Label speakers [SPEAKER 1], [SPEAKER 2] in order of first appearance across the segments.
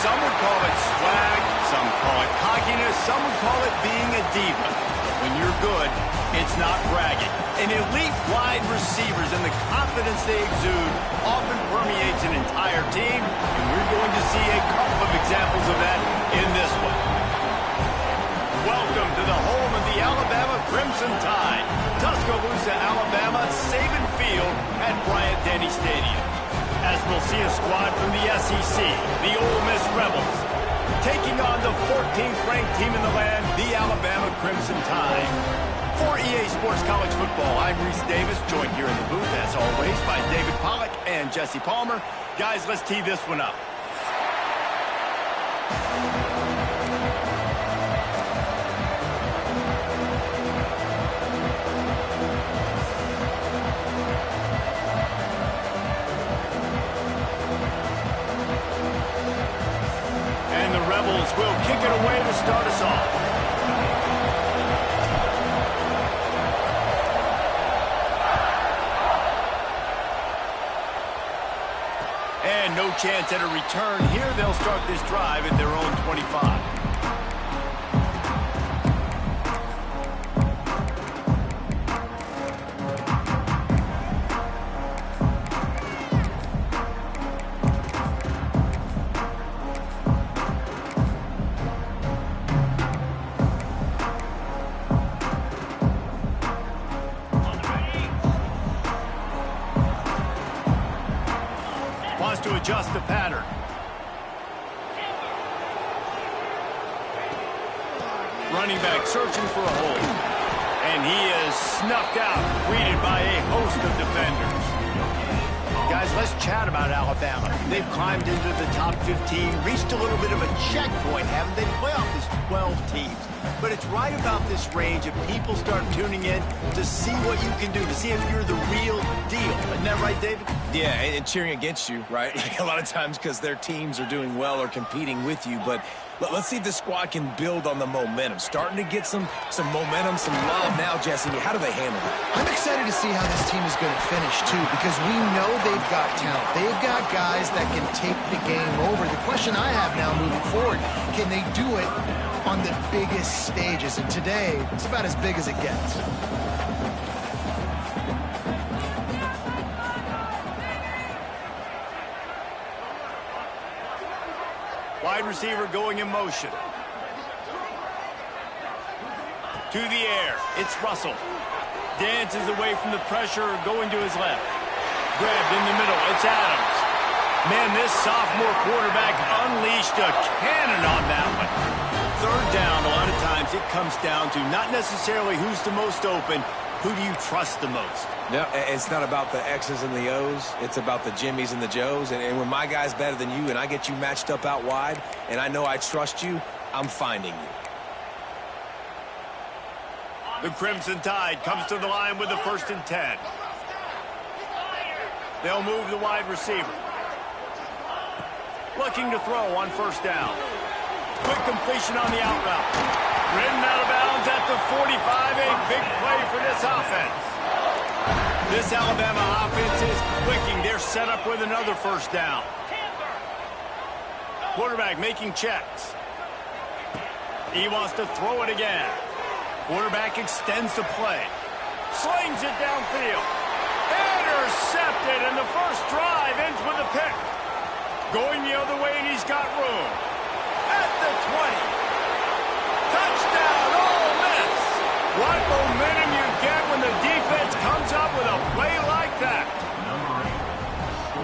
[SPEAKER 1] Some would call it swag, some call it cockiness, some would call it being a diva. When you're good, it's not bragging. An elite wide receivers and the confidence they exude often permeates an entire team, and we're going to see a couple of examples of that in this one. Welcome to the home of the Alabama Crimson Tide. Tuscaloosa, Alabama, Saban Field at Bryant-Denny Stadium. As we'll see a squad from the SEC, the Ole Miss Rebels, taking on the 14th ranked team in the land, the Alabama Crimson Tide. For EA Sports College Football, I'm Reese Davis, joined here in the booth, as always, by David Pollack and Jesse Palmer. Guys, let's tee this one up. And the Rebels will kick it away to start us off. And no chance at a return here. They'll start this drive at their own 25. Wants to adjust the pattern. Running back searching for a hole. And he is snuffed out, greeted by a host of defenders. Guys, let's chat about Alabama. They've climbed into the top 15, reached a little bit of a checkpoint, haven't they? Playoff is 12 teams. But it's right about this range if people start tuning in to see what you can do, to see if you're the real deal. Isn't that right, David?
[SPEAKER 2] Yeah, and cheering against you, right? Like a lot of times because their teams are doing well or competing with you. But let's see if this squad can build on the momentum. Starting to get some momentum, some love now, Jesse. How do they handle it?
[SPEAKER 3] I'm excited to see how this team is going to finish, too, because we know they've got talent. They've got guys that can take the game over. The question I have now moving forward, can they do it on the biggest stages? And today, it's about as big as it gets.
[SPEAKER 1] Wide receiver going in motion. To the air. It's Russell. Dances away from the pressure, going to his left. Grabbed in the middle. It's Adams. Man, this sophomore quarterback unleashed a cannon on that one. Third down, a lot of times it comes down to not necessarily who's the most open, who do you trust the most?
[SPEAKER 2] No, it's not about the X's and the O's. It's about the Jimmies and the Joes. And when my guy's better than you and I get you matched up out wide and I know I trust you, I'm finding you.
[SPEAKER 1] The Crimson Tide comes to the line with a 1st and 10. They'll move the wide receiver. Looking to throw on 1st down. Quick completion on the out route. Ridden out of bounds at the 45. A big play for this offense. This Alabama offense is clicking. They're set up with another 1st down. Quarterback making checks. He wants to throw it again. Quarterback extends the play. Slings it downfield. Intercepted, and the first drive ends with a pick. Going the other way, and he's got room. At the 20. Touchdown, Ole Miss. What momentum you get when the defense comes up with a play like that.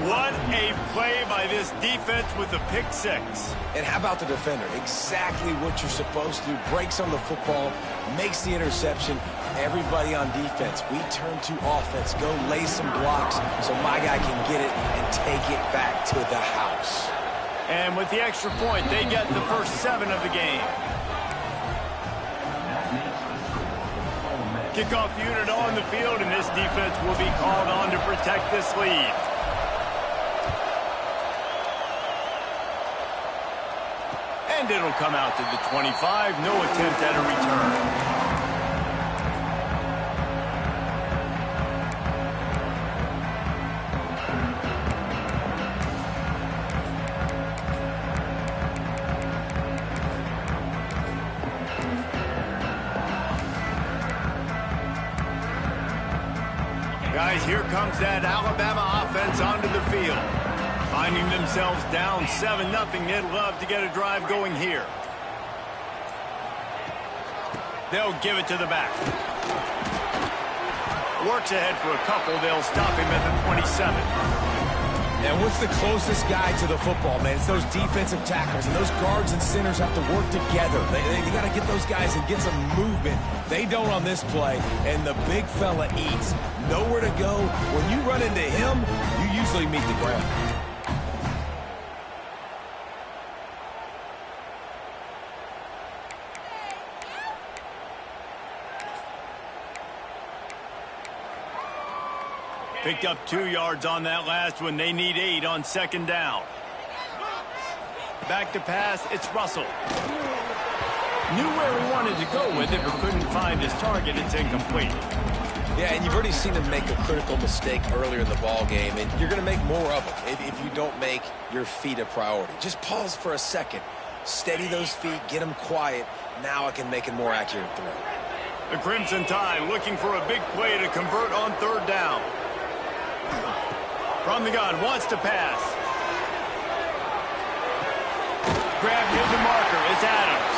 [SPEAKER 1] What a play by this defense with the pick 6.
[SPEAKER 2] And how about the defender? Exactly what you're supposed to do. Breaks on the football, makes the interception. Everybody on defense, we turn to offense. Go lay some blocks so my guy can get it and take it back to the house.
[SPEAKER 1] And with the extra point, they get the first 7 of the game. Kickoff unit on the field, and this defense will be called on to protect this lead. And it'll come out to the 25. No attempt at a return. Guys, here comes that Alabama offense onto the field. Finding themselves down 7-0, they'd love to get a drive going here. They'll give it to the back. Works ahead for a couple. They'll stop him at the 27.
[SPEAKER 2] And what's the closest guy to the football, man? It's those defensive tackles, and those guards and centers have to work together. They got to get those guys and get some movement. They don't on this play, and the big fella eats. Nowhere to go. When you run into him, you usually meet the ground.
[SPEAKER 1] Picked up 2 yards on that last one. They need 8 on second down. Back to pass. It's Russell. Knew where he wanted to go with it, but couldn't find his target. It's incomplete.
[SPEAKER 2] Yeah, and you've already seen him make a critical mistake earlier in the ball game, and you're going to make more of them if you don't make your feet a priority. Just pause for a second. Steady those feet. Get them quiet. Now I can make a more accurate throw.
[SPEAKER 1] The Crimson Tide looking for a big play to convert on third down. From the gun, wants to pass. Grab near the marker, it's Adams.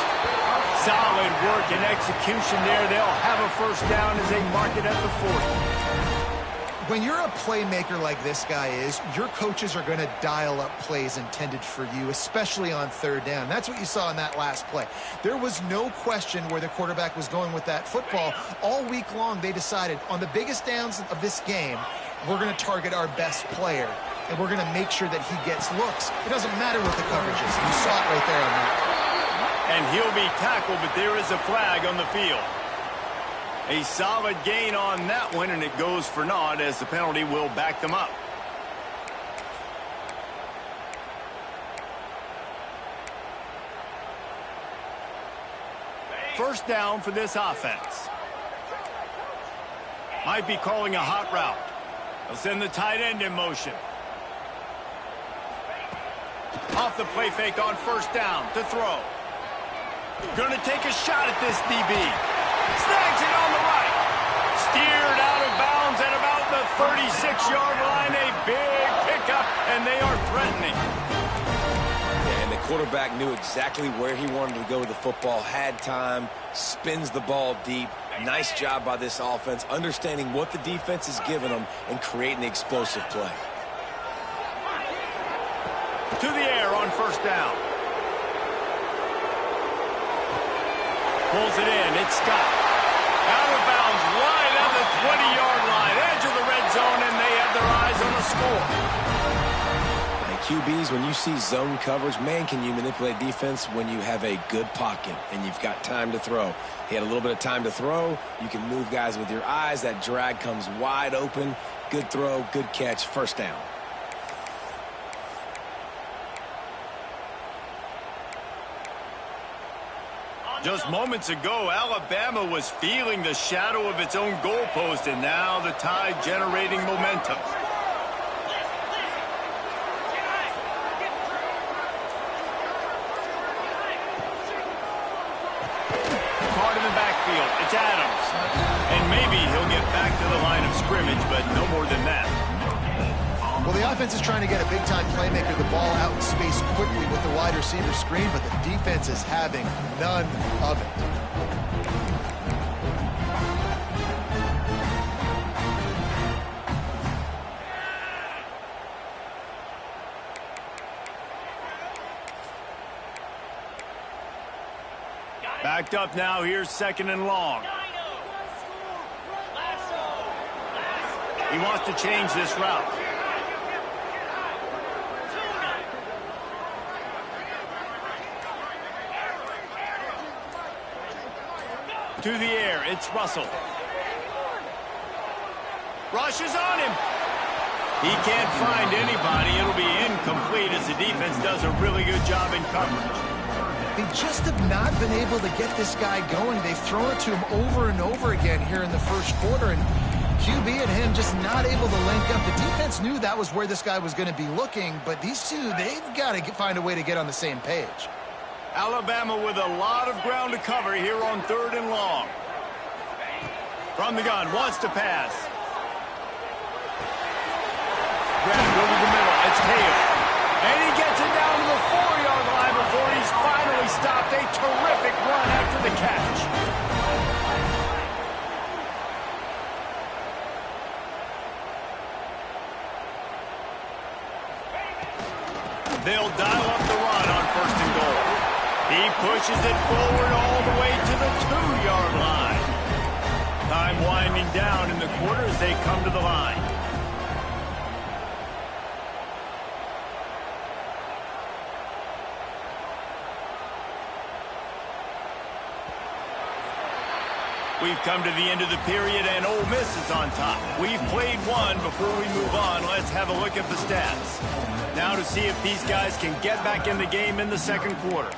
[SPEAKER 1] Solid work and execution there. They'll have a first down as they mark it at the 40.
[SPEAKER 3] When you're a playmaker like this guy is, your coaches are going to dial up plays intended for you, especially on third down. That's what you saw in that last play. There was no question where the quarterback was going with that football. All week long, they decided on the biggest downs of this game, we're going to target our best player, and we're going to make sure that he gets looks. It doesn't matter what the coverage is. You saw it right there on that.
[SPEAKER 1] And he'll be tackled, but there is a flag on the field. A solid gain on that one, and it goes for naught as the penalty will back them up. First down for this offense. Might be calling a hot route. They'll send the tight end in motion. Off the play fake on first down to throw. Gonna take a shot at this DB. Snags it on the right. Steered out of bounds at about the 36-yard line. A big pickup, and they are threatening.
[SPEAKER 2] Yeah, and the quarterback knew exactly where he wanted to go with the football, had time, spins the ball deep. Nice job by this offense, understanding what the defense is giving them and creating the explosive play.
[SPEAKER 1] To the air on first down. Pulls it in. It's Scott. Out of bounds, right on the 20-yard line. Edge of the red zone, and they have their eyes on the score.
[SPEAKER 2] And QBs, when you see zone coverage, man, can you manipulate defense when you have a good pocket and you've got time to throw. He had a little bit of time to throw. You can move guys with your eyes. That drag comes wide open. Good throw, good catch, first down.
[SPEAKER 1] Just moments ago, Alabama was feeling the shadow of its own goalpost, and now the Tide generating momentum. Caught in the backfield, it's Adams. And maybe he'll get back to the line of scrimmage, but no more than that.
[SPEAKER 3] Well, the offense is trying to get a big-time playmaker the ball out in space quickly with the wide receiver screen, but the defense is having none of it.
[SPEAKER 1] Backed up now, here's second and long. He wants to change this route. To the air, it's Russell. Rushes on him. He can't find anybody. It'll be incomplete as the defense does a really good job in coverage.
[SPEAKER 3] They just have not been able to get this guy going. They've thrown it to him over and over again here in the first quarter, and QB and him just not able to link up. The defense knew that was where this guy was going to be looking, but these two, they've got to find a way to get on the same page.
[SPEAKER 1] Alabama with a lot of ground to cover here on third and long. From the gun, wants to pass. They'll dial up the run on 1st and goal. He pushes it forward all the way to the 2-yard line. Time winding down in the quarter as they come to the line. We've come to the end of the period, and Ole Miss is on top. We've played one. Before we move on, let's have a look at the stats. Now to see if these guys can get back in the game in the second quarter.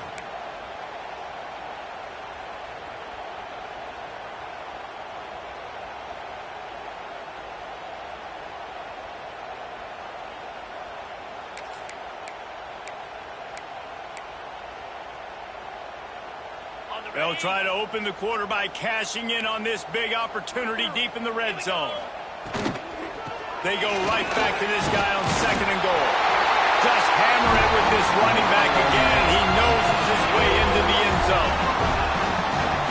[SPEAKER 1] They'll try to open the quarter by cashing in on this big opportunity deep in the red zone. They go right back to this guy on 2nd and goal. Just hammer it with this running back again. He noses his way into the end zone.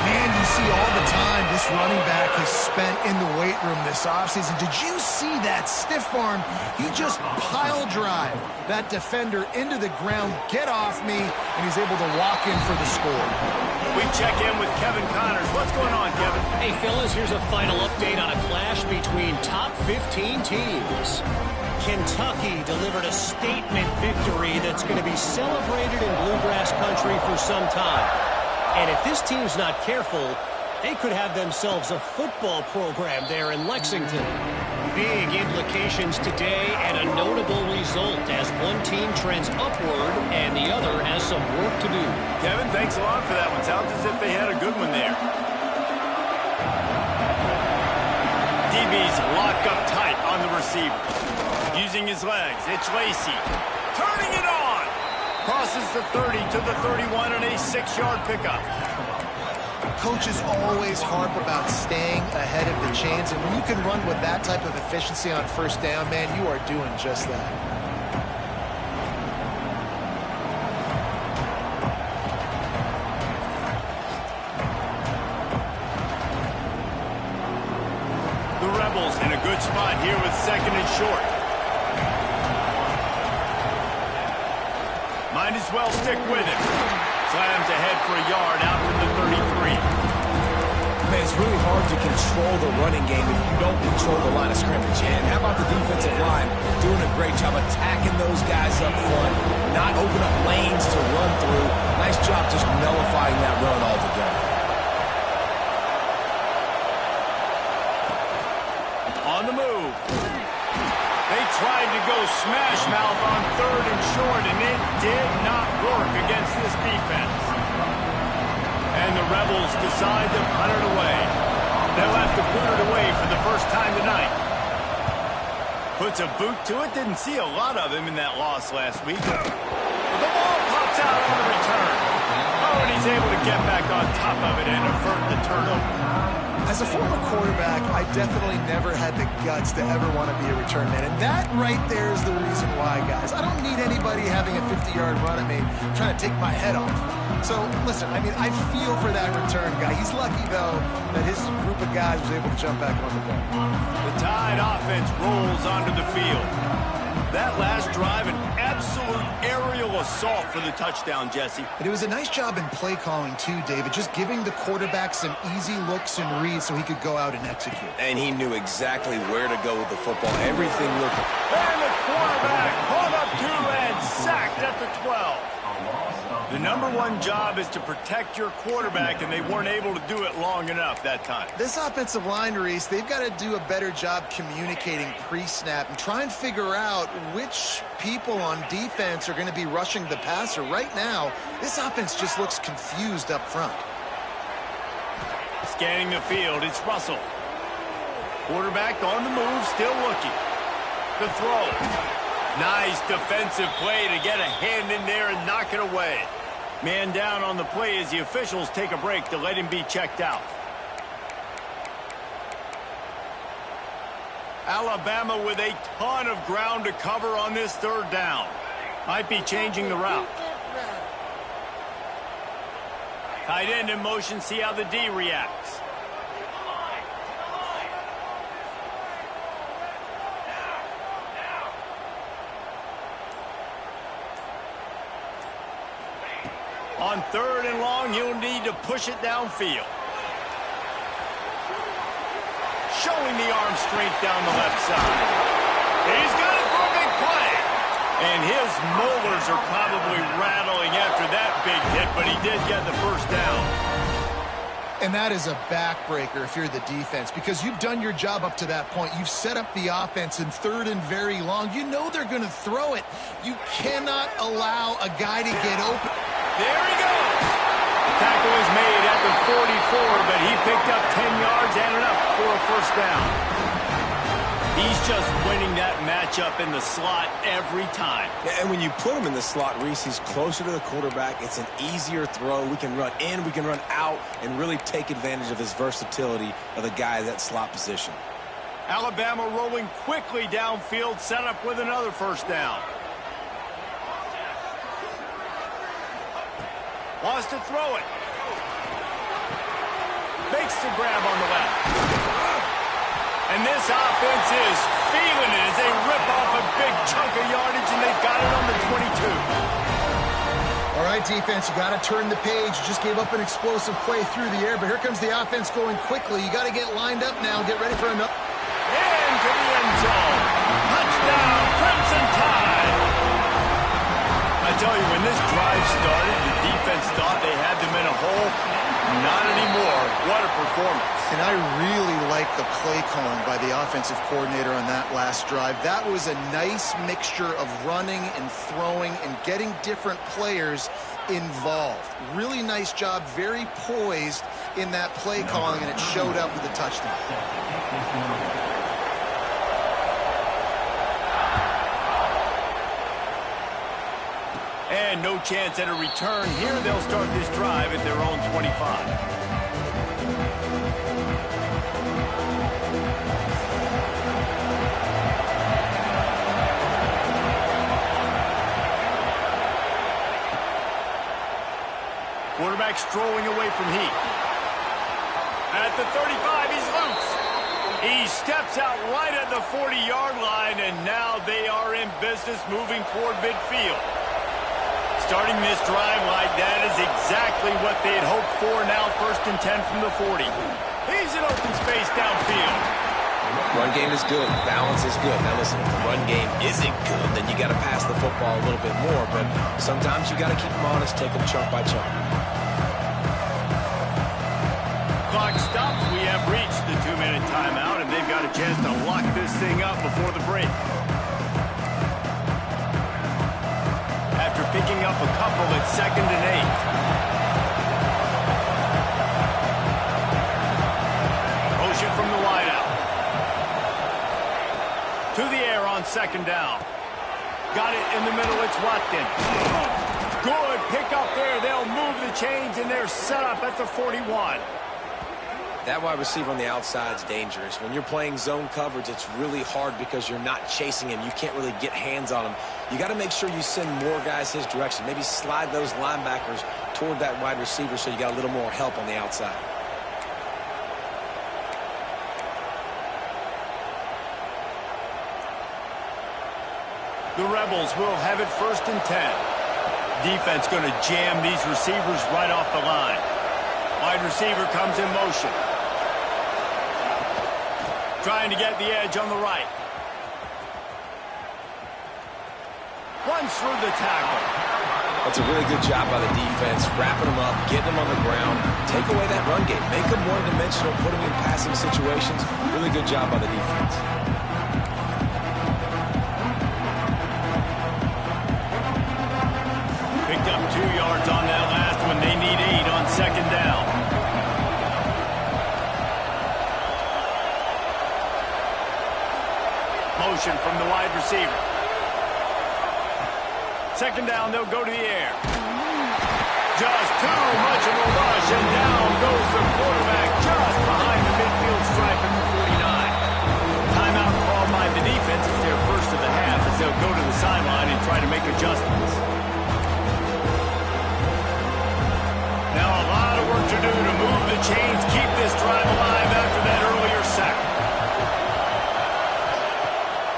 [SPEAKER 3] Man, you see all the time this running back has spent in the weight room this offseason. Did you see that stiff arm? He just pile drive that defender into the ground, get off me, and he's able to walk in for the score.
[SPEAKER 1] We check in with Kevin Connors. What's going on, Kevin?
[SPEAKER 4] Hey, fellas, here's a final update on a clash between top 15 teams. Kentucky delivered a statement victory that's going to be celebrated in Bluegrass country for some time. And if this team's not careful, they could have themselves a football program there in Lexington. Big implications today and a notable result as one team trends upward and the other has some work to do.
[SPEAKER 1] Kevin, thanks a lot for that one. Sounds as if they had a good one there. DB's locked up tight on the receiver. Using his legs, it's Lacey. Turning it on! Crosses the 30 to the 31 and a 6-yard pickup.
[SPEAKER 3] Coaches always harp about staying ahead of the chains, and when you can run with that type of efficiency on 1st down, man, you are doing just that.
[SPEAKER 1] The Rebels in a good spot here with 2nd and short. Might as well stick with it. Slams ahead for a yard out to the 33.
[SPEAKER 2] Man, it's really hard to control the running game if you don't control the line of scrimmage. And how about the defensive line doing a great job attacking those guys up front, not open up lanes to run through. Nice job just nullifying that run altogether.
[SPEAKER 1] On the move. They tried to go smash mouth on 3rd and short, and it did not work against this defense. And the Rebels decide to punt it away. They'll have to put it away for the first time tonight. Puts a boot to it. Didn't see a lot of him in that loss last week. The ball pops out on the return. Oh, and he's able to get back on top of it and avert the turnover.
[SPEAKER 3] As a former quarterback, I definitely never had the guts to ever want to be a return man. And that right there is the reason why, guys. I don't need anybody having a 50-yard run at me trying to take my head off. So, listen, I mean, I feel for that return guy. He's lucky, though, that his group of guys was able to jump back on the ball.
[SPEAKER 1] The Tide offense rolls onto the field. That last drive, an absolute aerial assault for the touchdown, Jesse.
[SPEAKER 3] And it was a nice job in play calling, too, David, just giving the quarterback some easy looks and reads so he could go out and execute.
[SPEAKER 2] And he knew exactly where to go with the football. Everything looked...
[SPEAKER 1] And the quarterback caught up to and sacked at the 12. The #1 job is to protect your quarterback, and they weren't able to do it long enough that time.
[SPEAKER 3] This offensive line, Reese, they've got to do a better job communicating pre-snap and try and figure out which people on defense are going to be rushing the passer. Right now, this offense just looks confused up front.
[SPEAKER 1] Scanning the field, it's Russell. Quarterback on the move, still looking. The throw. Nice defensive play to get a hand in there and knock it away. Man down on the play as the officials take a break to let him be checked out. Alabama with a ton of ground to cover on this 3rd down. Might be changing the route. Tight end in motion, see how the D reacts. On 3rd and long, he'll need to push it downfield. Showing the arm strength down the left side. He's got it for a big play. And his molars are probably rattling after that big hit, but he did get the first down.
[SPEAKER 3] And that is a backbreaker if you're the defense, because you've done your job up to that point. You've set up the offense in 3rd and very long. You know they're going to throw it. You cannot allow a guy to get open.
[SPEAKER 1] There he goes. Tackle is made at the 44, but he picked up 10 yards and enough for a first down. He's just winning that matchup in the slot every time.
[SPEAKER 2] And when you put him in the slot, Reese, he's closer to the quarterback. It's an easier throw. We can run in, we can run out, and really take advantage of his versatility of the guy at that slot position.
[SPEAKER 1] Alabama rolling quickly downfield, set up with another first down. Wants to throw it. Makes the grab on the left. And this offense is feeling it as they rip off a big chunk of yardage, and they've got it on the 22.
[SPEAKER 3] All right, defense, you got to turn the page. You just gave up an explosive play through the air, but here comes the offense going quickly. You got to get lined up now. Get ready for another.
[SPEAKER 1] Into the end zone. Touchdown, Crimson Tide. I tell you, when this drive started, the defense thought they had them in a hole. Not anymore. What a performance.
[SPEAKER 3] And I really like the play calling by the offensive coordinator on that last drive. That was a nice mixture of running and throwing and getting different players involved. Really nice job, very poised in that play calling, and it showed up with a touchdown.
[SPEAKER 1] And no chance at a return here. They'll start this drive at their own 25. Quarterback strolling away from heat. At the 35, he's loose. He steps out right at the 40-yard line, and now they are in business moving toward midfield. Starting this drive like that is exactly what they had hoped for. Now 1st and 10 from the 40. He's in open space downfield.
[SPEAKER 2] Run game is good. Balance is good. Now listen, if the run game isn't good, then you got to pass the football a little bit more. But sometimes you got to keep them honest, take them chunk by chunk.
[SPEAKER 1] Clock stops. We have reached the 2-minute timeout, and they've got a chance to lock this thing up before the break. After picking up a couple at 2nd and 8. Motion from the wideout. To the air on 2nd down. Got it in the middle. It's Watkins. Good pick up there. They'll move the chains, and they're set up at the 41.
[SPEAKER 2] That wide receiver on the outside is dangerous. When you're playing zone coverage, it's really hard because you're not chasing him. You can't really get hands on him. You got to make sure you send more guys his direction. Maybe slide those linebackers toward that wide receiver so you got a little more help on the outside.
[SPEAKER 1] The Rebels will have it 1st and 10. Defense going to jam these receivers right off the line. Wide receiver comes in motion. Trying to get the edge on the right. Runs through the tackle.
[SPEAKER 2] That's a really good job by the defense, wrapping them up, getting them on the ground, take away that run game, make them one-dimensional, put them in passing situations. Really good job by the defense.
[SPEAKER 1] Picked up 2 yards on that last one. They need 8 on 2nd down. Motion from the wide receiver. 2nd down, they'll go to the air. Just too much of a rush, and down goes the quarterback just behind the midfield stripe at the 49. Timeout called by the defense. It's their first of the half as they'll go to the sideline and try to make adjustments. Now a lot of work to do to move the chains, keep this drive alive after that earlier sack.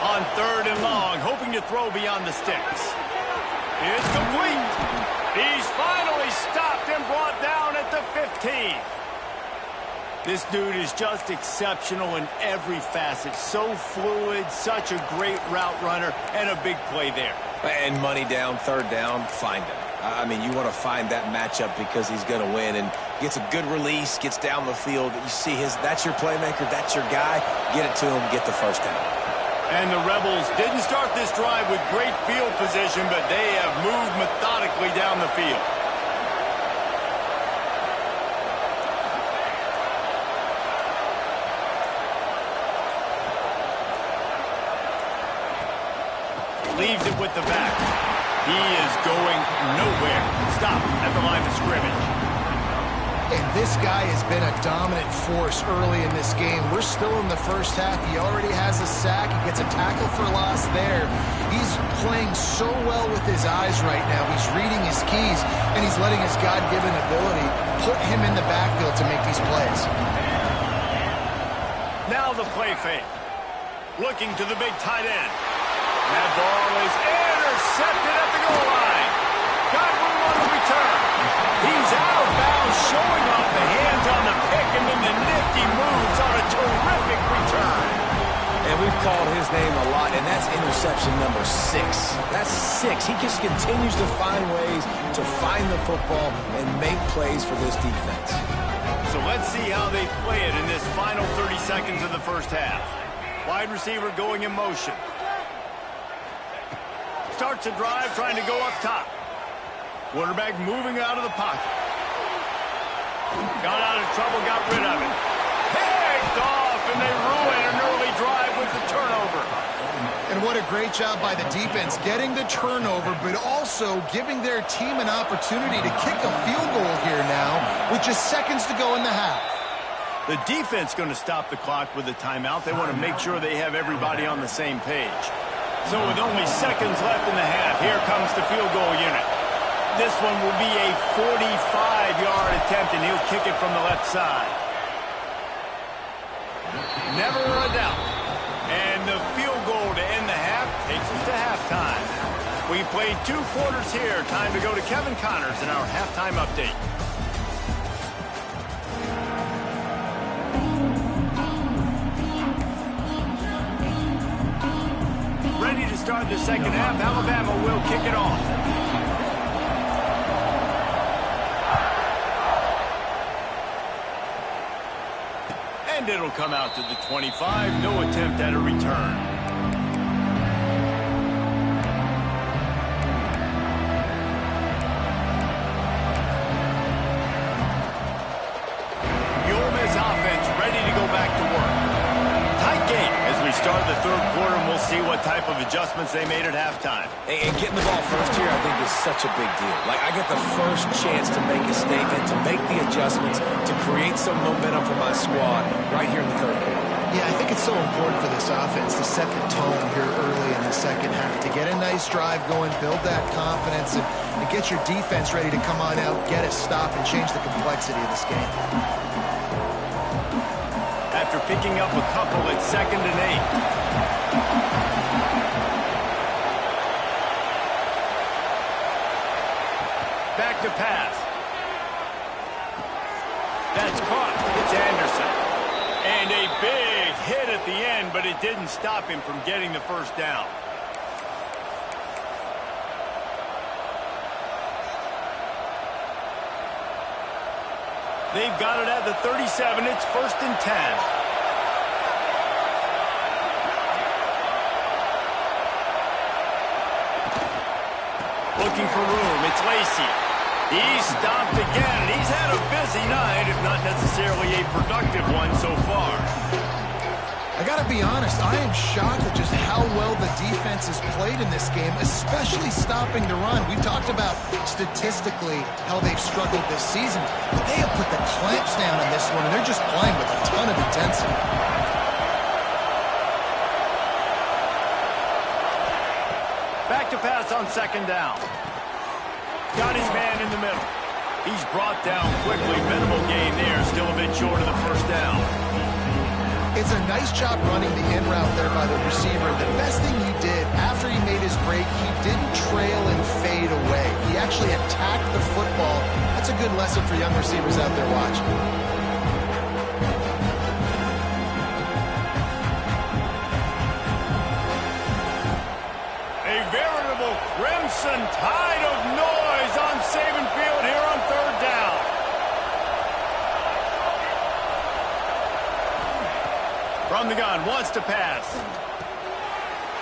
[SPEAKER 1] On 3rd and long, hoping to throw beyond the sticks. It's complete. He's finally stopped and brought down at the 15. This dude is just exceptional in every facet. So fluid, such a great route runner, and a big play there.
[SPEAKER 2] And money down, third down, find him. I mean, you want to find that matchup because he's going to win, and gets a good release, gets down the field. You see that's your playmaker, that's your guy. Get it to him, get the first down.
[SPEAKER 1] And the Rebels didn't start this drive with great field position, but they have moved methodically down the field. Leaves it with the back. He is going nowhere. Stop at the line of scrimmage.
[SPEAKER 3] And this guy has been a dominant force early in this game. We're still in the first half. He already has a sack. He gets a tackle for loss there. He's playing so well with his eyes right now. He's reading his keys, and he's letting his God-given ability put him in the backfield to make these plays.
[SPEAKER 1] Now the play fake. Looking to the big tight end. That ball is intercepted at the goal line. Got room on the return. He's out of bounds, showing off the hands on the pick, and then the nifty moves on a terrific return.
[SPEAKER 2] And we've called his name a lot, and that's interception number 6. That's 6. He just continues to find ways to find the football and make plays for this defense.
[SPEAKER 1] So let's see how they play it in this final 30 seconds of the first half. Wide receiver going in motion. Starts a drive trying to go up top. Quarterback moving out of the pocket. Got out of trouble, got rid of it. Picked off, and they ruin an early drive with the turnover.
[SPEAKER 3] And what a great job by the defense getting the turnover, but also giving their team an opportunity to kick a field goal here now with just seconds to go in the half.
[SPEAKER 1] The defense going to stop the clock with a timeout. They want to make sure they have everybody on the same page. So with only seconds left in the half, here comes the field goal unit. This one will be a 45-yard attempt, and he'll kick it from the left side. Never a doubt. And the field goal to end the half takes us to halftime. We played 2 quarters here. Time to go to Kevin Connors in our halftime update. Ready to start the second half. Alabama will kick it off. And it'll come out to the 25. No attempt at a return. The Ole Miss offense ready to go back to work. Tight game as we start the third quarter, and we'll see what type of adjustments they made at halftime.
[SPEAKER 2] And getting the ball first here, I think, is such a big deal. Like, I get the first chance to make a statement, to make the adjustments, to create some momentum for my squad right here in the third quarter.
[SPEAKER 3] Yeah, I think it's so important for this offense to set the tone here early in the second half, to get a nice drive going, build that confidence, and get your defense ready to come on out, get a stop, and change the complexity of this game.
[SPEAKER 1] After picking up a couple at 2nd and 8. Back to pass. That's caught. It's Anderson. And a big hit at the end, but it didn't stop him from getting the first down. They've got it at the 37. It's 1st and 10. Looking for room. It's Lacey. He's stopped again. He's had a busy night, if not necessarily a productive one so far.
[SPEAKER 3] I got to be honest, I am shocked at just how well the defense has played in this game, especially stopping the run. We talked about statistically how they've struggled this season, but they have put the clamps down on this one, and they're just playing with a ton of intensity.
[SPEAKER 1] Back to pass on 2nd down. Got his man in the middle. He's brought down quickly. Minimal gain there. Still a bit short of the first down.
[SPEAKER 3] It's a nice job running the in route there by the receiver. The best thing he did after he made his break, he didn't trail and fade away. He actually attack the football. That's a good lesson for young receivers out there watching.
[SPEAKER 1] A veritable crimson tide of noise on Saban Field here on third down. From the gun, wants to pass.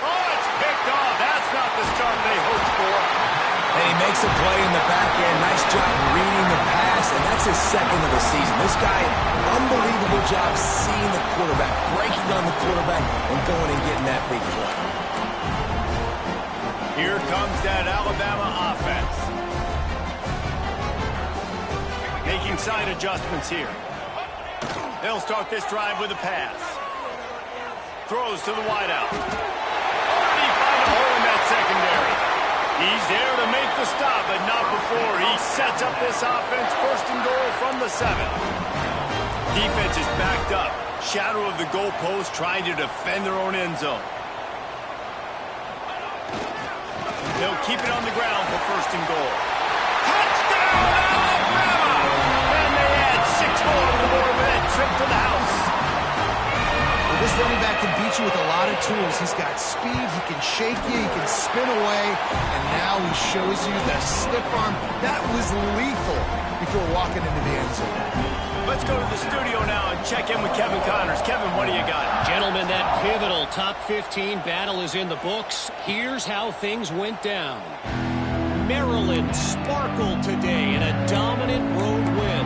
[SPEAKER 1] Oh, it's picked off. That's not the start they hoped for.
[SPEAKER 2] And he makes a play in the back end. Nice job reading the pass, and that's his second of the season. This guy, unbelievable job seeing the quarterback, breaking on the quarterback, and going and getting that big play.
[SPEAKER 1] Here comes that Alabama offense. Making side adjustments here. They'll start this drive with a pass. Throws to the wideout. Already found a hole in that secondary. He's there to make the stop, but not before. He sets up this offense first and goal from the 7. Defense is backed up. Shadow of the goalpost trying to defend their own end zone. They'll keep it on the ground for first and goal. Touchdown, Alabama! And they add 6 more to the board with that trip to the house.
[SPEAKER 3] Well, this running back can beat you with a lot of tools. He's got speed, he can shake you, he can spin away, and now he shows you the stiff arm. That was lethal before walking into the end zone.
[SPEAKER 1] Let's go to the studio now and check in with Kevin Connors. Kevin, what do you got?
[SPEAKER 4] Gentlemen, that pivotal top 15 battle is in the books. Here's how things went down. Maryland sparkled today in a dominant road win.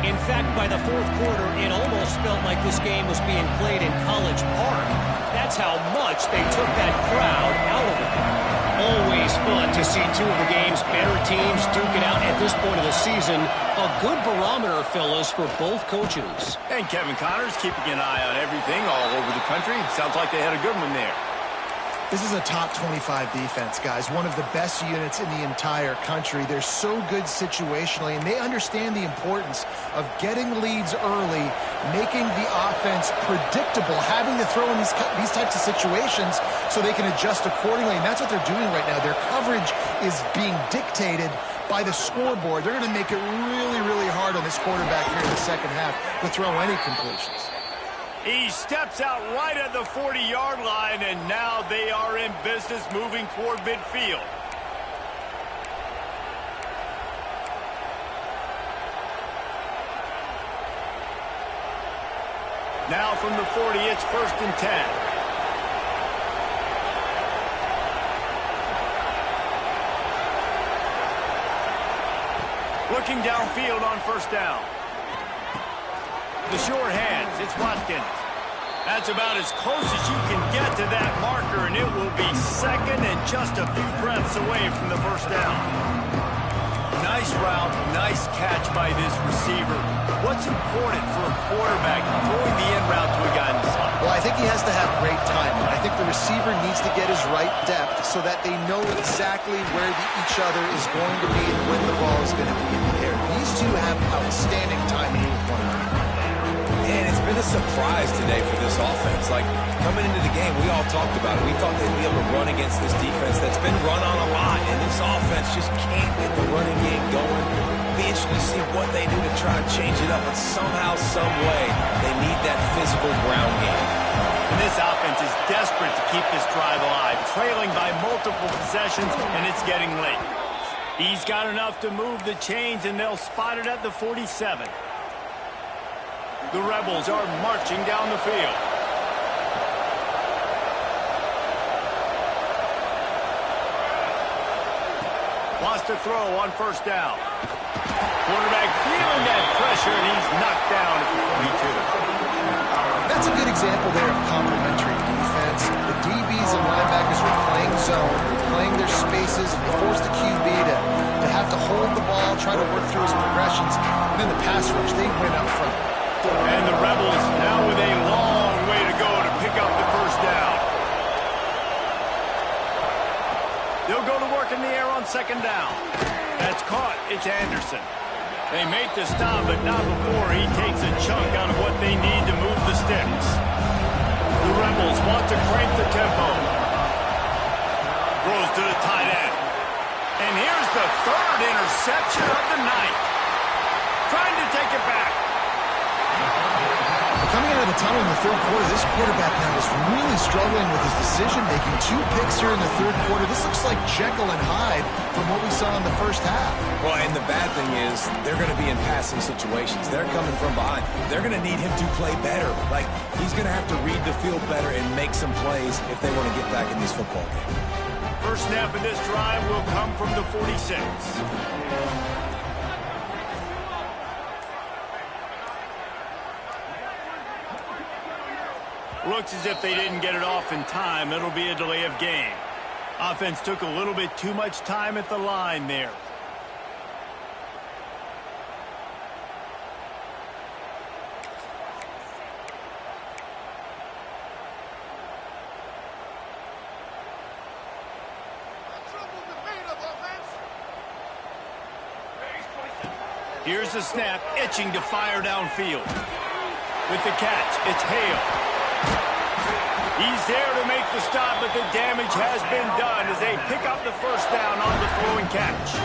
[SPEAKER 4] In fact, by the fourth quarter, it almost felt like this game was being played in College Park. That's how much they took that crowd out of it. Always fun to see two of the game's better teams duke it out at this point of the season. A good barometer, fellas, for both coaches.
[SPEAKER 1] And Kevin Connors keeping an eye on everything all over the country. Sounds like they had a good one there.
[SPEAKER 3] This is a top 25 defense, guys. One of the best units in the entire country. They're so good situationally, and they understand the importance of getting leads early, making the offense predictable, having to throw in these types of situations so they can adjust accordingly. And that's what they're doing right now. Their coverage is being dictated by the scoreboard. They're going to make it really, really hard on this quarterback here in the second half to throw any completions.
[SPEAKER 1] He steps out right at the 40-yard line, and now they are in business moving toward midfield. Now from the 40, it's 1st and 10. Looking downfield on 1st down. The short hands, it's Watkins. That's about as close as you can get to that marker, and it will be 2nd and just a few breaths away from the 1st down. Nice route, nice catch by this receiver. What's important for a quarterback throwing the in route to a guy in the slot?
[SPEAKER 3] Well, I think he has to have great timing. I think the receiver needs to get his right depth so that they know exactly where each other is going to be and when the ball is going to be in the air. These two have outstanding timing with one another.
[SPEAKER 2] And it's been a surprise today for this offense. Like, coming into the game, we all talked about it. We thought they'd be able to run against this defense that's been run on a lot, and this offense just can't get the running game going. Be interested to see what they do to try and change it up, but somehow, some way, they need that physical ground game.
[SPEAKER 1] And this offense is desperate to keep this drive alive, trailing by multiple possessions, and it's getting late. He's got enough to move the chains, and they'll spot it at the 47. The Rebels are marching down the field. Wants to throw on 1st down. Quarterback feeling that pressure, and he's knocked down at the 42.
[SPEAKER 3] That's a good example there of complementary defense. The DBs and linebackers are playing zone, they're playing their spaces, and they force the QB to have to hold the ball, try to work through his progressions, and then the pass rush, they win up front.
[SPEAKER 1] And the Rebels now with a long way to go to pick up the 1st down. They'll go to work in the air on 2nd down. That's caught. It's Anderson. They make the stop, but not before he takes a chunk out of what they need to move the sticks. The Rebels want to crank the tempo. Throws to the tight end. And here's the third interception of the night. Trying to take it back.
[SPEAKER 3] Coming out of the tunnel in the third quarter, this quarterback now is really struggling with his decision-making. 2 picks here in the third quarter. This looks like Jekyll and Hyde from what we saw in the first half.
[SPEAKER 2] Well, and the bad thing is they're going to be in passing situations. They're coming from behind. They're going to need him to play better. Like, he's going to have to read the field better and make some plays if they want to get back in this football game.
[SPEAKER 1] First snap of this drive will come from the 46. Looks as if they didn't get it off in time. It'll be a delay of game. Offense took a little bit too much time at the line there. Here's the snap, itching to fire downfield. With the catch, it's Hale. He's there to make the stop, but the damage has been done as they pick up the first down on the throw and catch.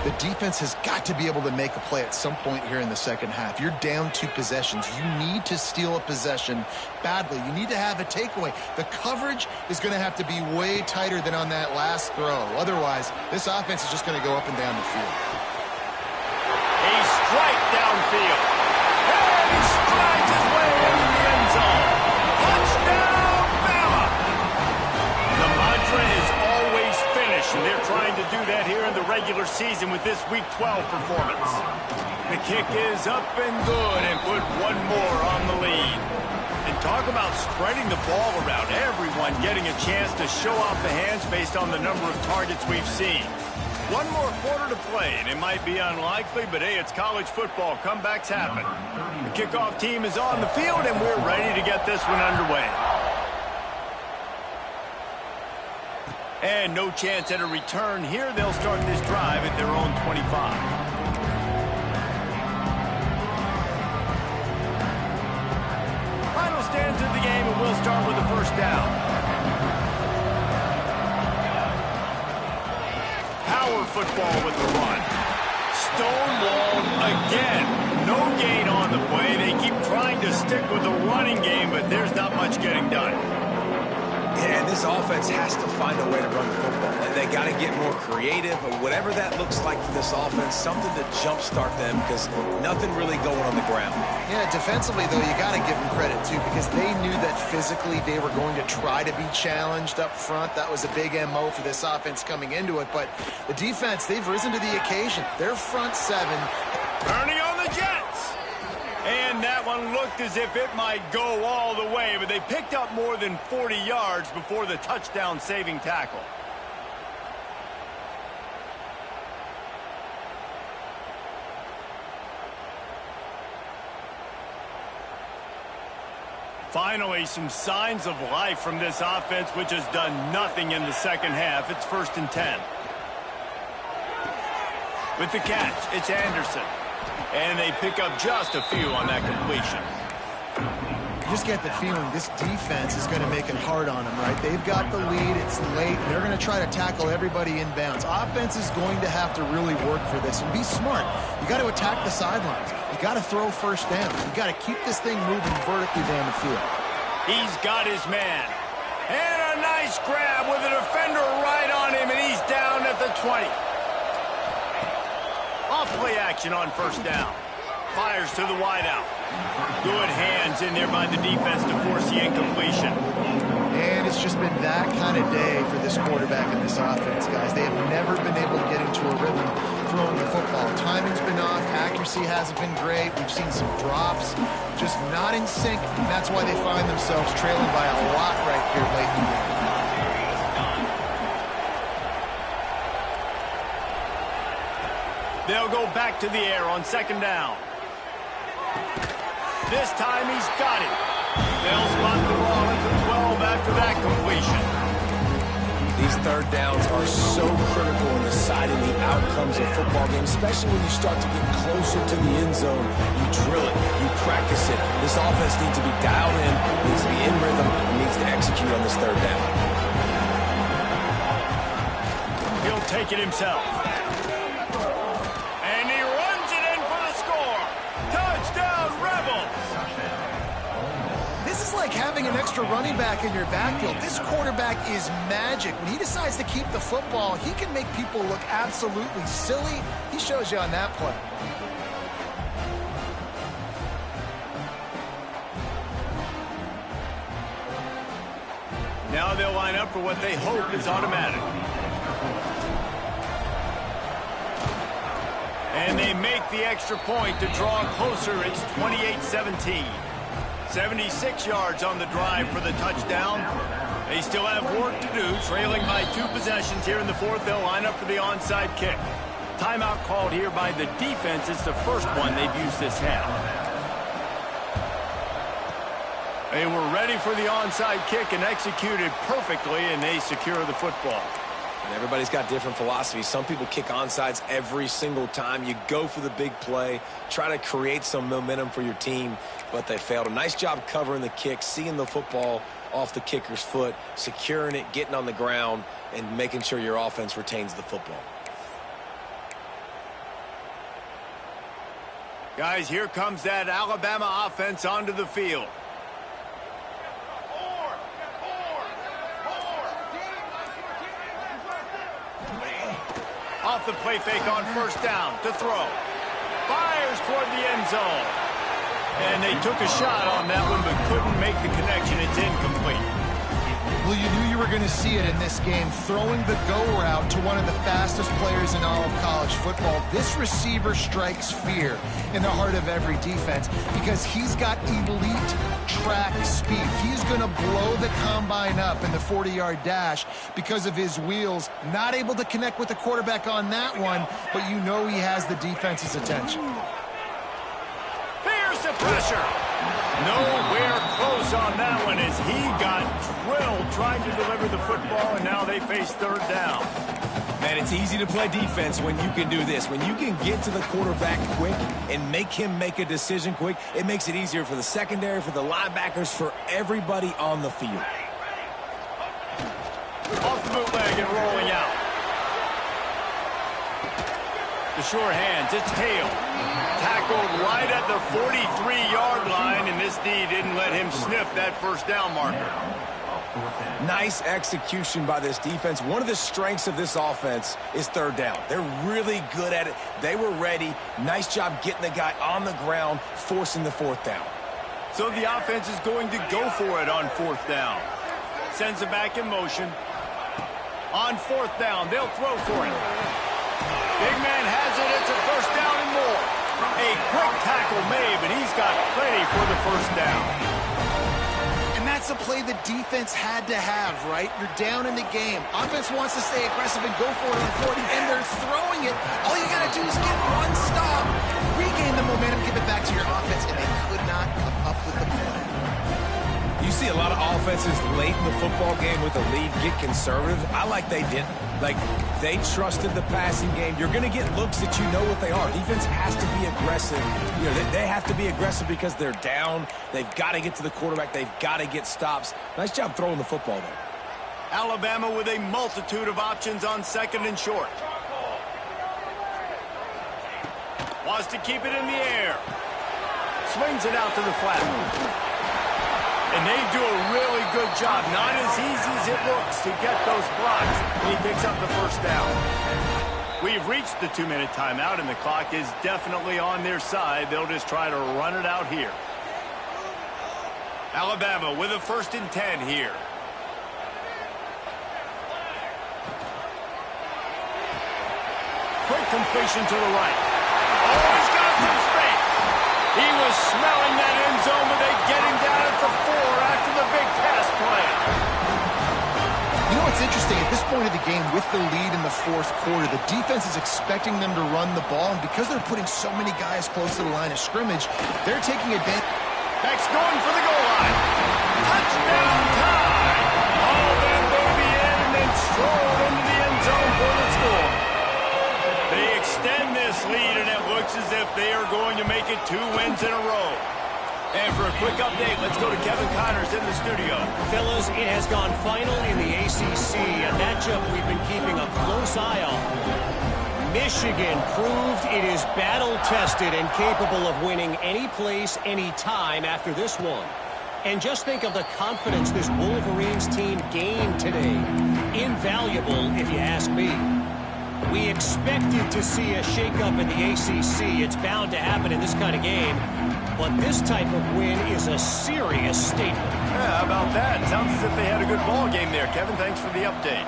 [SPEAKER 3] The defense has got to be able to make a play at some point here in the second half. You're down 2 possessions. You need to steal a possession badly. You need to have a takeaway. The coverage is going to have to be way tighter than on that last throw. Otherwise, this offense is just going to go up and down the field.
[SPEAKER 1] A strike downfield. And he strides his way into the end zone. Touchdown, Bama! The mantra is always finish, and they're trying to do that here in the regular season with this Week 12 performance. The kick is up and good, and put one more on the lead. And talk about spreading the ball around. Everyone getting a chance to show off the hands based on the number of targets we've seen. One more quarter to play, and it might be unlikely, but hey, it's college football. Comebacks happen. The kickoff team is on the field, and we're ready to get this one underway. And no chance at a return here. They'll start this drive at their own 25. Final stands of the game, and we'll start with the first down. Power football with the run. Stonewalled again. No gain on the play. They keep trying to stick with the running game, but there's not much getting done.
[SPEAKER 2] Yeah, and this offense has to find a way to run the football. And they got to get more creative, or whatever that looks like for this offense, something to jumpstart them, because nothing really going on the ground.
[SPEAKER 3] Yeah, defensively, though, you got to give them credit, too, because they knew that physically they were going to try to be challenged up front. That was a big MO for this offense coming into it. But the defense, they've risen to the occasion. Their front seven.
[SPEAKER 1] Turning on the Jets. And that one looked as if it might go all the way, but they picked up more than 40 yards before the touchdown-saving tackle. Finally, some signs of life from this offense, which has done nothing in the second half. It's 1st and 10. With the catch, it's Anderson. And they pick up just a few on that completion.
[SPEAKER 3] You just get the feeling this defense is going to make it hard on them, right? They've got the lead. It's late. They're going to try to tackle everybody inbounds. Offense is going to have to really work for this and be smart. You got to attack the sidelines. You got to throw first down. You got to keep this thing moving vertically down the field.
[SPEAKER 1] He's got his man. And a nice grab with a defender right on him, and he's down at the 20. Off play action on first down. Fires to the wideout. Good hands in there by the defense to force the incompletion.
[SPEAKER 3] And it's just been that kind of day for this quarterback and this offense, guys. They have never been able to get into a rhythm throwing the football. Timing's been off. Accuracy hasn't been great. We've seen some drops. Just not in sync. And that's why they find themselves trailing by a lot right here late in the game.
[SPEAKER 1] They'll go back to the air on second down. This time he's got it. They'll spot the ball at the 12 after that completion.
[SPEAKER 2] These third downs are so critical in deciding the outcomes of football games, especially when you start to get closer to the end zone. You drill it, you practice it. This offense needs to be dialed in, needs to be in rhythm, and needs to execute on this third down.
[SPEAKER 1] He'll take it himself. And he runs it in for the score. Touchdown, Rebels!
[SPEAKER 3] This is like having an extra running back in your backfield. This quarterback is magic. When he decides to keep the football, he can make people look absolutely silly. He shows you on that play.
[SPEAKER 1] Now they'll line up for what they hope is automatic. And they make the extra point to draw closer. It's 28-17. 76 yards on the drive for the touchdown. They still have work to do, trailing by 2 possessions here in the fourth. They'll line up for the onside kick. Timeout called here by the defense. It's the first one they've used this half. They were ready for the onside kick and executed perfectly, and they secure the football.
[SPEAKER 2] And everybody's got different philosophies. Some people kick onsides every single time. You go for the big play, try to create some momentum for your team, but they failed. A nice job covering the kick, seeing the football off the kicker's foot, securing it, getting on the ground, and making sure your offense retains the football.
[SPEAKER 1] Guys, here comes that Alabama offense onto the field. Off the play fake on first down to throw. Fires toward the end zone. And they took a shot on that one but couldn't make the connection. It's incomplete.
[SPEAKER 3] Well, you knew you were going to see it in this game, throwing the go route to one of the fastest players in all of college football. This receiver strikes fear in the heart of every defense because he's got elite track speed. He's going to blow the combine up in the 40-yard dash because of his wheels. Not able to connect with the quarterback on that one, but you know he has the defense's attention.
[SPEAKER 1] Here's the pressure. Nowhere close on that one as he got drilled trying to deliver the football, and now they face third down.
[SPEAKER 2] Man, it's easy to play defense when you can do this. When you can get to the quarterback quick and make him make a decision quick, it makes it easier for the secondary, for the linebackers, for everybody on the field.
[SPEAKER 1] Off the bootleg and rolling out. The sure hands, it's Hale. Tackled right at the 43-yard line, and this D didn't let him sniff that first down marker.
[SPEAKER 2] Nice execution by this defense. One of the strengths of this offense is third down. They're really good at it. They were ready. Nice job getting the guy on the ground, forcing the fourth down.
[SPEAKER 1] So the offense is going to go for it on fourth down. Sends it back in motion. On fourth down, they'll throw for it. Big man has it. It's a first down and more. A quick tackle made, but he's got plenty for the first down.
[SPEAKER 3] And that's a play the defense had to have, right? You're down in the game. Offense wants to stay aggressive and go for it on 40, and they're throwing it. All you got to do is get one stop, regain the momentum, give it back to your offense, and they could not come up with the play.
[SPEAKER 2] You see a lot of offenses late in the football game with a lead get conservative. I like they didn't. Like, they trusted the passing game. You're going to get looks that you know what they are. Defense has to be aggressive. You know, they have to be aggressive because they're down. They've got to get to the quarterback. They've got to get stops. Nice job throwing the football there.
[SPEAKER 1] Alabama with a multitude of options on second and short. Wants to keep it in the air. Swings it out to the flat. And they do a really good job. Not as easy as it looks to get those blocks. He picks up the first down. We've reached the 2-minute timeout, and the clock is definitely on their side. They'll just try to run it out here. Alabama with a 1st and 10 here. Quick completion to the right. Oh, he's got some space. He was smelling that end zone, but they get him down at the 4 after the big pass play.
[SPEAKER 3] You know what's interesting? At this point of the game, with the lead in the fourth quarter, the defense is expecting them to run the ball, and because they're putting so many guys close to the line of scrimmage, they're taking advantage.
[SPEAKER 1] Beck's going for the goal line. Touchdown time. All that baby in and then strolled into the end zone for the score. They extend this lead, and it looks as if they are going to make it 2 wins in a row. And for a quick update, let's go to Kevin Connors in the studio.
[SPEAKER 4] Fellas, it has gone final in the ACC, a matchup we've been keeping a close eye on. Michigan proved it is battle-tested and capable of winning any place, any time after this one. And just think of the confidence this Wolverines team gained today. Invaluable, if you ask me. We expected to see a shakeup in the ACC. It's bound to happen in this kind of game. But this type of win is a serious statement.
[SPEAKER 1] Yeah, how about that? Sounds as if they had a good ball game there. Kevin, thanks for the update.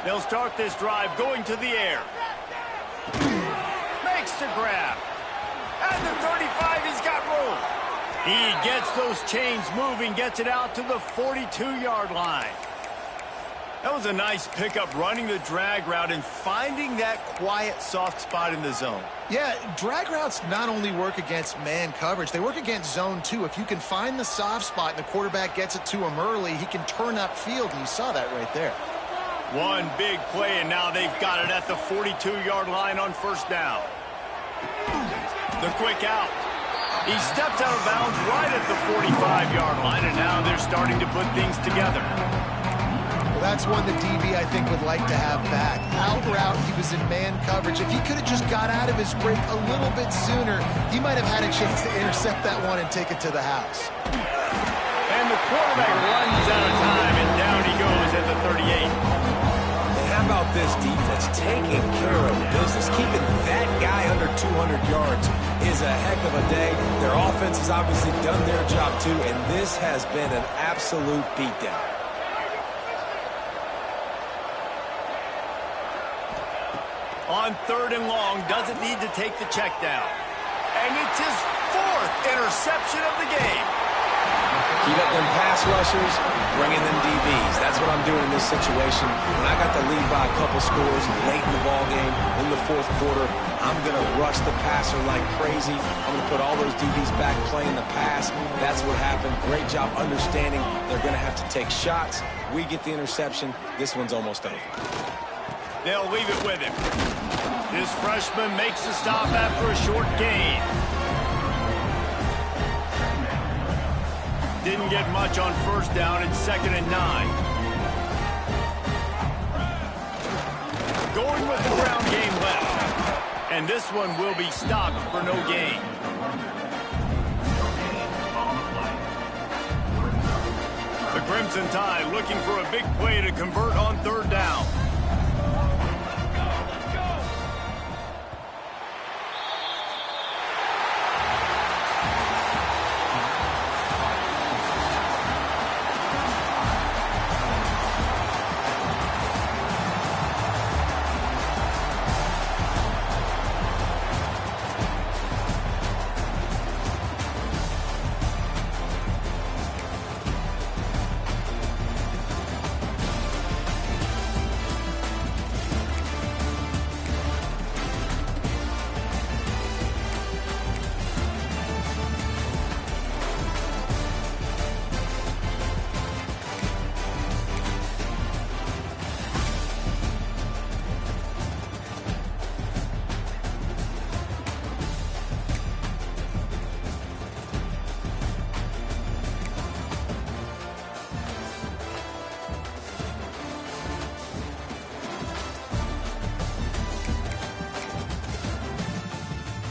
[SPEAKER 1] They'll start this drive going to the air. Makes the grab. At the 35, he's got room. He gets those chains moving, gets it out to the 42-yard line. That was a nice pickup, running the drag route and finding that quiet, soft spot in the zone.
[SPEAKER 3] Yeah, drag routes not only work against man coverage, they work against zone too. If you can find the soft spot and the quarterback gets it to him early, he can turn upfield, and you saw that right there.
[SPEAKER 1] One big play, and now they've got it at the 42-yard line on first down. The quick out. He steps out of bounds right at the 45-yard line, and now they're starting to put things together.
[SPEAKER 3] That's one the DB, I think, would like to have back. Out route, he was in man coverage. If he could have just got out of his break a little bit sooner, he might have had a chance to intercept that one and take it to the house.
[SPEAKER 1] And the quarterback runs out of time, and down he goes at the 38.
[SPEAKER 2] And how about this defense? Taking care of business. Keeping that guy under 200 yards is a heck of a day. Their offense has obviously done their job, too, and this has been an absolute beatdown.
[SPEAKER 1] On third and long, doesn't need to take the check down. And it's his fourth interception of the game.
[SPEAKER 2] Keep up them pass rushers, bring in them DBs. That's what I'm doing in this situation. When I got the lead by a couple scores late in the ball game, in the fourth quarter, I'm going to rush the passer like crazy. I'm going to put all those DBs back playing the pass. That's what happened. Great job understanding they're going to have to take shots. We get the interception. This one's almost over.
[SPEAKER 1] They'll leave it with him. This freshman makes the stop after a short gain. Didn't get much on first down. It's 2nd and 9. Going with the ground game left. And this one will be stopped for no gain. The Crimson Tide looking for a big play to convert on third down.